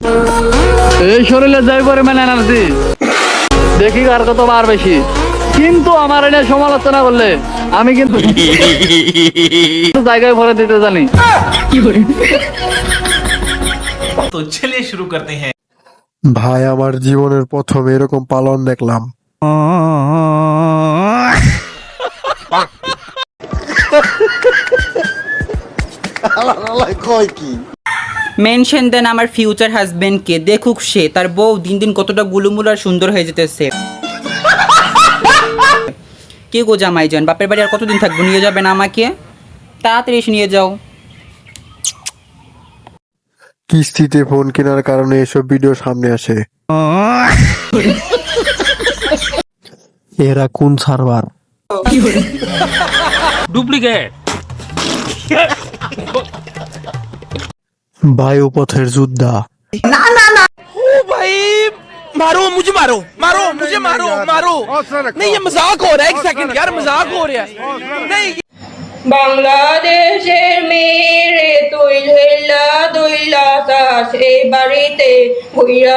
এই শরীরে যাই পরিমাণ এনার্জি দেখি কার কত বার বেশি, কিন্তু আমার এটা সমালোচনা করলে আমি কিন্তু জায়গায় ভরে দিতে জানি। তো চলিए শুরু করতে हैं। ভাই আমার জীবনের প্রথম এরকম পালন দেখলাম। মেনশন দেন আমার ফিউচার হাজবেন্ডকে, দেখুক সে তার বউ দিন দিন কতটা গুলুমুল আর সুন্দর হয়ে যেতেছে। কে গো জামাইজান, বাপের বাড়ি আর কতদিন থাকবো? নিয়ে যাবেন আমাকে, তাড়াতাড়ি এসে নিয়ে যাও। কিস্তিতে ফোন কেনার কারণে এসব ভিডিও সামনে আসে। এরা কোন সার্ভার? ডুপ্লিকেট। বায়ুপথের যোদ্ধা। भाई मारो मुझे, मारो मारो मुझे, मारो मारो नहीं, ये मजाक हो रहा है। एक सेकंड यार, मजाक हो रहा है। नहीं বাংলাদেশের মেয়েরে তুই ধইলা ধইলা চাস এই বাড়িতে ভুইয়া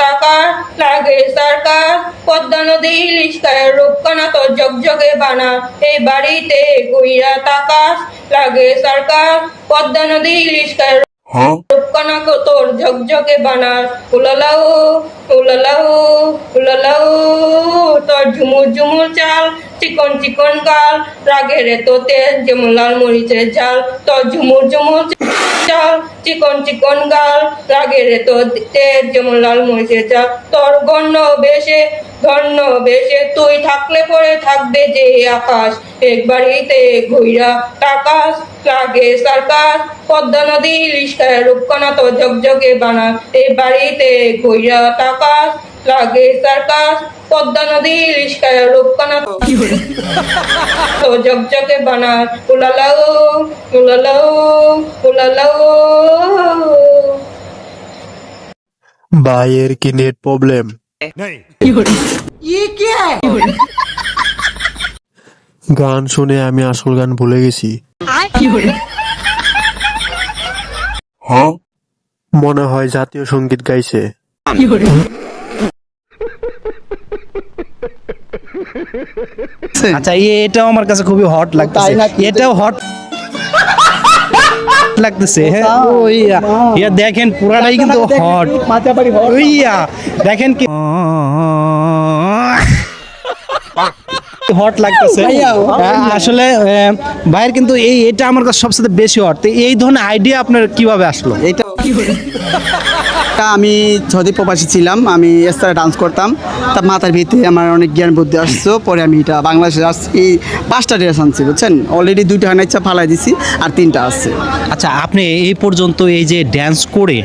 টাকা লাগে সরকার পদ্মা নদী লিস্কায় রূপকানা তো জগজগে বানা এই বাড়িতে ঘুইয়া টাকা লাগে সরকার পদ্মা নদী লিস্কায় রূপকানা তোর ঝকঝকে বানাস উলালাও উলালাও উলালাও তোর ঝুমুর ঝুমুর চাল চিকন চিকন গাল রাগের তোতে যেমন লাল মরিচের ঝাল তোর ঝুমুর ঝুমুর চাল চিকন চিকন গাল রাগের তোতে যেমন লাল মরিচের ঝাল তোর গণ্য বেশে ধন্য বেশে তুই থাকলে পরে থাকবে যে আকাশ এক বাড়িতে ঘুইরা টাকাস লাগে সরকার পদ্মা নদী লিস্কায় রূপকণা তো ঝকঝকে বানা এই বাড়িতে ঘুইরা টাকাস লাগে সরকার পদ্মা নদী লিস্কায় রূপকণা তো ঝকঝকে বানা উলালাও উলালাও উলালাও। ভাইয়ের কি নেট প্রবলেম? গান শুনে আমি আসল গান ভুলে গেছি। মনে হয় জাতীয় সঙ্গীত গাইছে। আচ্ছা, এটাও আমার কাছে খুবই হট লাগতেছে। এটাও হট লাগতেছে। ইয়া দেখেন, পুরাটাই কিন্তু হট। ইয়া দেখেন কি হট লাগতেছে আসলে। ভাইয়ের কিন্তু এটা আমার কাছে সবচেয়ে বেশি হট। তো এই ধরনের আইডিয়া আপনার কিভাবে আসলো? এটা আমি ছদি প্রবাসী ছিলাম, আমি এস্তারে ডান্স করতাম। তার মাথার ভিতরে আমার অনেক জ্ঞান বুদ্ধি আসছো, পরে আমি এটা বাংলাদেশে আসছি। 5টা ড্রেস আনছি, বুঝছেন? অলরেডি 2টা হানা ইচ্ছা ফালাই দিছি, আর 3টা আছে। আচ্ছা, আপনি এই পর্যন্ত এই যে ড্যান্স করে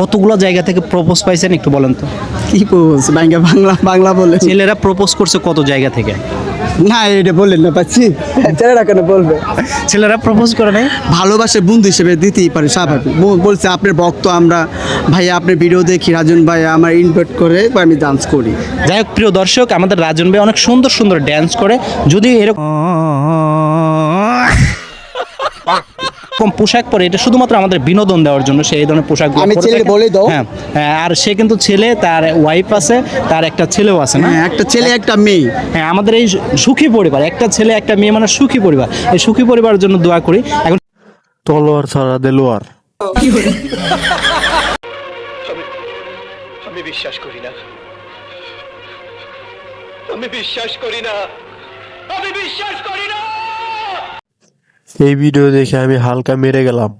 কতগুলো জায়গা থেকে প্রপোজ পাইছেন একটু বলেন তো? কি বলছে বাংলা বাংলা বলে? ছেলেরা প্রপোজ করছে কত জায়গা থেকে? না, এটা বললেন না, পাচ্ছি ছেলেরা কেন বলবে? ছেলেরা প্রপোজ করে নাই? ভালোবাসে বন্ধু হিসেবে দিতেই পারে, স্বাভাবিক। বলছে আপনার ভক্ত আমরা, ভাই আপনার ভিডিও দেখি, রাজন ভাই আমার ইনভাইট করে, আমি ডান্স করি। যাই হোক, প্রিয় দর্শক, আমাদের রাজন ভাই অনেক সুন্দর সুন্দর ড্যান্স করে। যদি এরকম পোশাক পরে, এটা শুধুমাত্র আমাদের বিনোদন দেওয়ার জন্য সে এই ধরনের পোশাক আমি ছেলে বলে দাও। হ্যাঁ, আর সে কিন্তু ছেলে, তার ওয়াইফ আছে, তার একটা ছেলেও আছে না? হ্যাঁ, একটা ছেলে একটা মেয়ে। হ্যাঁ, আমাদের এই সুখী পরিবার, একটা ছেলে একটা মেয়ে মানে সুখী পরিবার। এই সুখী পরিবারের জন্য দোয়া করি। এখন তলোয়ার ছাড়া দেলোয়ার। আমি বিশ্বাস করি না, আমি বিশ্বাস করি না, আমি বিশ্বাস করি না। এই ভিডিও দেখে আমি হালকা মেরে গেলাম।